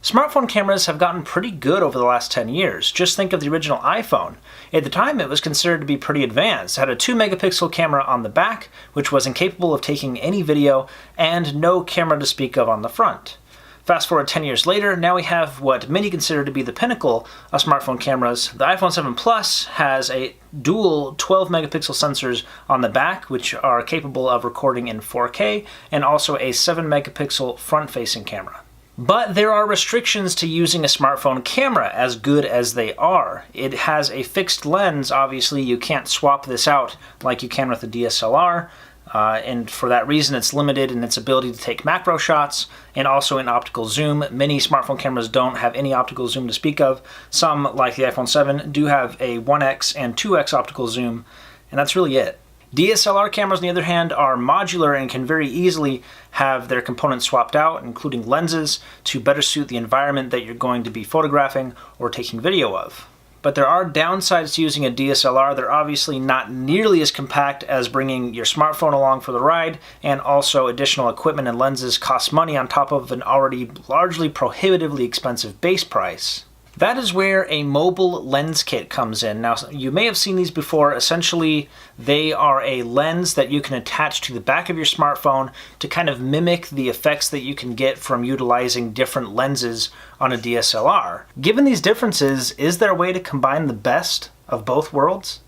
Smartphone cameras have gotten pretty good over the last 10 years. Just think of the original iPhone. At the time, it was considered to be pretty advanced. It had a 2-megapixel camera on the back, which was incapable of taking any video, and no camera to speak of on the front. Fast forward 10 years later, now we have what many consider to be the pinnacle of smartphone cameras. The iPhone 7 Plus has a dual 12-megapixel sensors on the back, which are capable of recording in 4K, and also a 7-megapixel front-facing camera. But there are restrictions to using a smartphone camera, as good as they are. It has a fixed lens. Obviously, you can't swap this out like you can with a DSLR, and for that reason it's limited in its ability to take macro shots and also in optical zoom. Many smartphone cameras don't have any optical zoom to speak of. Some, like the iPhone 7, do have a 1x and 2x optical zoom, and that's really it. DSLR cameras, on the other hand, are modular and can very easily have their components swapped out, including lenses, to better suit the environment that you're going to be photographing or taking video of. But there are downsides to using a DSLR. They're obviously not nearly as compact as bringing your smartphone along for the ride, and also additional equipment and lenses cost money on top of an already largely prohibitively expensive base price. That is where a mobile lens kit comes in. Now, you may have seen these before. Essentially, they are a lens that you can attach to the back of your smartphone to kind of mimic the effects that you can get from utilizing different lenses on a DSLR. Given these differences, is there a way to combine the best of both worlds?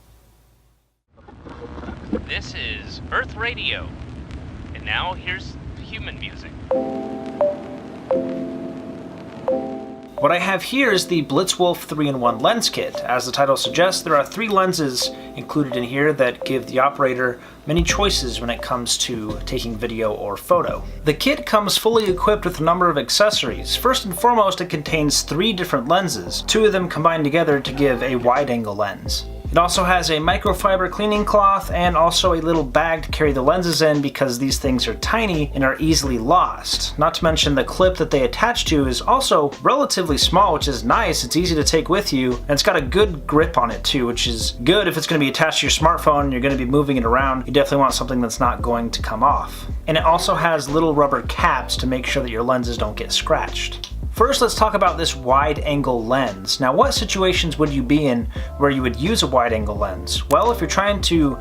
This is Earth Radio, and now here's human music. What I have here is the Blitzwolf 3-in-1 lens kit. As the title suggests, there are 3 lenses included in here that give the operator many choices when it comes to taking video or photo. The kit comes fully equipped with a number of accessories. First and foremost, it contains 3 different lenses, 2 of them combined together to give a wide-angle lens. It also has a microfiber cleaning cloth and also a little bag to carry the lenses in, because these things are tiny and are easily lost. Not to mention the clip that they attach to is also relatively small, which is nice. It's easy to take with you, and it's got a good grip on it too, which is good if it's going to be attached to your smartphone and you're going to be moving it around. You definitely want something that's not going to come off. And it also has little rubber caps to make sure that your lenses don't get scratched. First, let's talk about this wide-angle lens. Now, what situations would you be in where you would use a wide-angle lens? Well, if you're trying to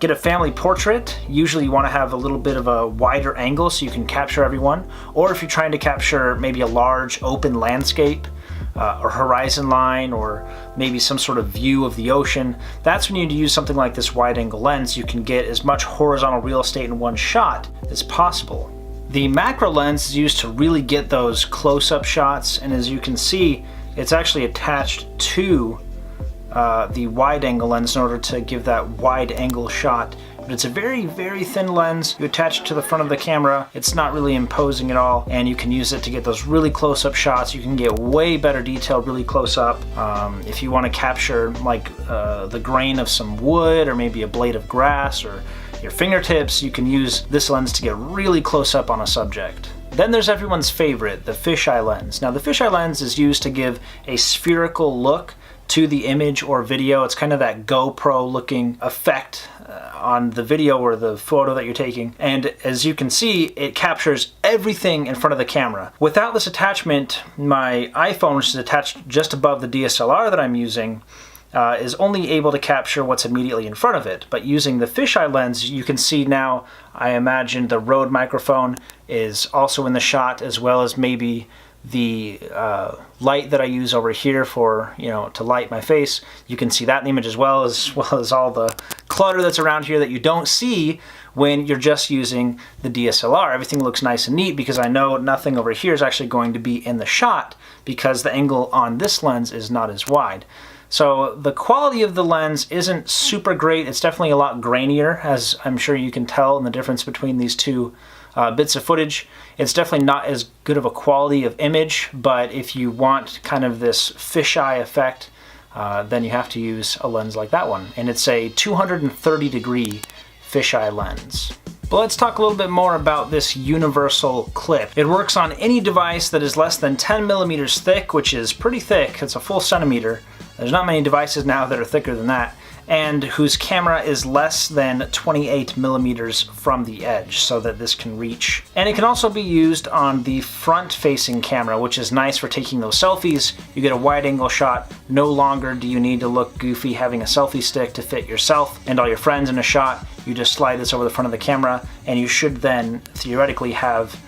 get a family portrait, usually you want to have a little bit of a wider angle so you can capture everyone. Or if you're trying to capture maybe a large open landscape, or horizon line, or maybe some sort of view of the ocean, that's when you need to use something like this wide-angle lens. You can get as much horizontal real estate in one shot as possible. The macro lens is used to really get those close-up shots, and as you can see, it's actually attached to the wide-angle lens in order to give that wide-angle shot. But it's a very, very thin lens. You attach it to the front of the camera. It's not really imposing at all, and you can use it to get those really close-up shots. You can get way better detail really close up. If you want to capture like the grain of some wood, or maybe a blade of grass, or your fingertips, you can use this lens to get really close up on a subject. Then there's everyone's favorite, the fisheye lens. Now, the fisheye lens is used to give a spherical look to the image or video. It's kind of that GoPro looking effect on the video or the photo that you're taking. And as you can see, it captures everything in front of the camera. Without this attachment, my iPhone, which is attached just above the DSLR that I'm using, is only able to capture what's immediately in front of it. But using the fisheye lens, you can see now, I imagine the Rode microphone is also in the shot, as well as maybe the light that I use over here for, to light my face. You can see that in the image, as well as all the clutter that's around here that you don't see when you're just using the DSLR. Everything looks nice and neat because I know nothing over here is actually going to be in the shot, because the angle on this lens is not as wide. So the quality of the lens isn't super great. It's definitely a lot grainier, as I'm sure you can tell in the difference between these two bits of footage. It's definitely not as good of a quality of image, but if you want kind of this fisheye effect, then you have to use a lens like that one. And it's a 230-degree fisheye lens. But let's talk a little bit more about this universal clip. It works on any device that is less than 10 millimeters thick, which is pretty thick. It's a full centimeter. There's not many devices now that are thicker than that. and whose camera is less than 28 millimeters from the edge, so that this can reach. And it can also be used on the front-facing camera, which is nice for taking those selfies. You get a wide-angle shot. No longer do you need to look goofy having a selfie stick to fit yourself and all your friends in a shot. You just slide this over the front of the camera, and you should then theoretically have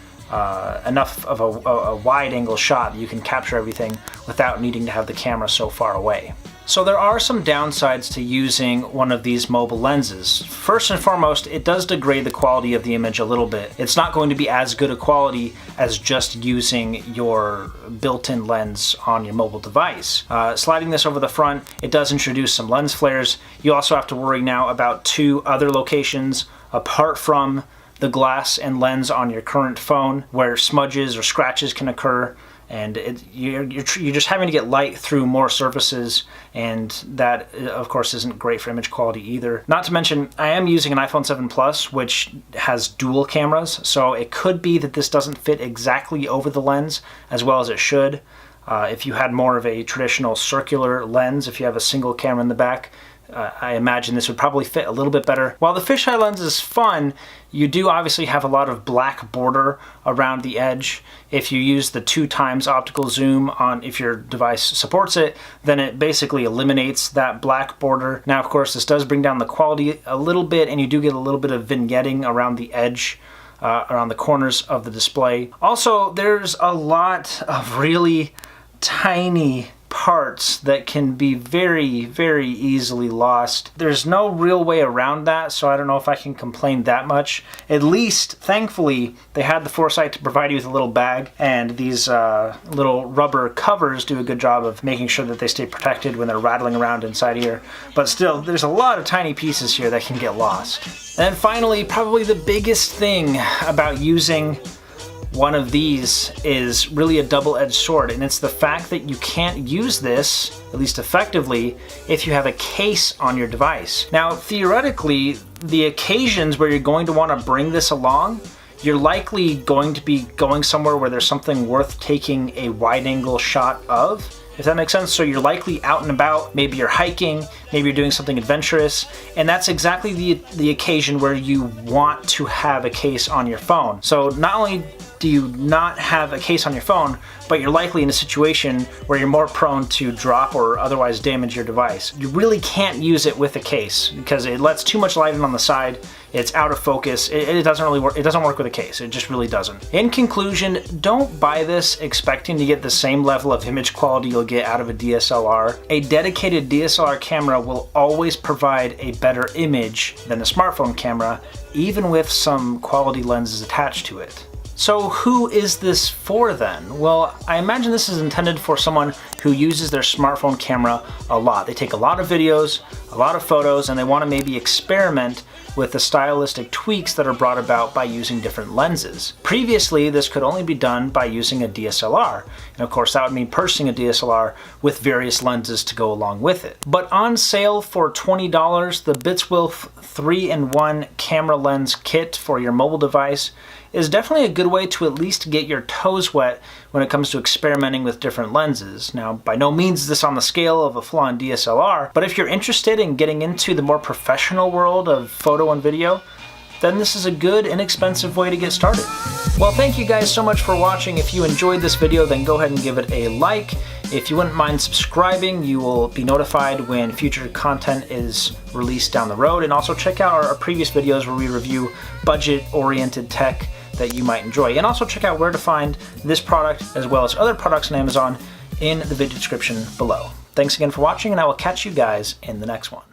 enough of a wide-angle shot that you can capture everything without needing to have the camera so far away. So there are some downsides to using one of these mobile lenses. First and foremost, it does degrade the quality of the image a little bit. It's not going to be as good a quality as just using your built-in lens on your mobile device. Sliding this over the front, it does introduce some lens flares. You also have to worry now about two other locations apart from the glass and lens on your current phone where smudges or scratches can occur, and you're just having to get light through more surfaces, and that of course isn't great for image quality either. Not to mention, I am using an iPhone 7 Plus, which has dual cameras, so it could be that this doesn't fit exactly over the lens as well as it should. If you had more of a traditional circular lens, if you have a single camera in the back, I imagine this would probably fit a little bit better. While the fisheye lens is fun, you do obviously have a lot of black border around the edge. If you use the 2x optical zoom on, if your device supports it, then it basically eliminates that black border. Now, of course, this does bring down the quality a little bit, and you do get a little bit of vignetting around the edge, around the corners of the display. Also, there's a lot of really tiny parts that can be very, very easily lost. There's no real way around that, so I don't know if I can complain that much. At least, thankfully, they had the foresight to provide you with a little bag, and these little rubber covers do a good job of making sure that they stay protected when they're rattling around inside here. But still, there's a lot of tiny pieces here that can get lost. And then finally, probably the biggest thing about using one of these is really a double-edged sword, and it's the fact that you can't use this, at least effectively, if you have a case on your device. Now, theoretically, the occasions where you're going to want to bring this along, you're likely going to be going somewhere where there's something worth taking a wide-angle shot of, if that makes sense. So you're likely out and about, maybe you're hiking, maybe you're doing something adventurous, and that's exactly the occasion where you want to have a case on your phone. So not only do you not have a case on your phone, but you're likely in a situation where you're more prone to drop or otherwise damage your device. You really can't use it with a case because it lets too much light in on the side. It's out of focus. It doesn't really work. It doesn't work with a case. It just really doesn't. In conclusion, don't buy this expecting to get the same level of image quality you'll get out of a DSLR. A dedicated DSLR camera will always provide a better image than a smartphone camera, even with some quality lenses attached to it. So who is this for then? Well, I imagine this is intended for someone who uses their smartphone camera a lot. They take a lot of videos, a lot of photos, and they want to maybe experiment with the stylistic tweaks that are brought about by using different lenses. Previously, this could only be done by using a DSLR. And of course, that would mean purchasing a DSLR with various lenses to go along with it. But on sale for $20, the Blitzwolf 3-in-1 camera lens kit for your mobile device is definitely a good way to at least get your toes wet when it comes to experimenting with different lenses. Now, by no means is this on the scale of a full-on DSLR, but if you're interested in getting into the more professional world of photo and video, then this is a good, inexpensive way to get started. Well, thank you guys so much for watching. If you enjoyed this video, then go ahead and give it a like. If you wouldn't mind subscribing, you will be notified when future content is released down the road. And also check out our previous videos where we review budget-oriented tech that you might enjoy. And also check out where to find this product as well as other products on Amazon in the video description below. Thanks again for watching, and I will catch you guys in the next one.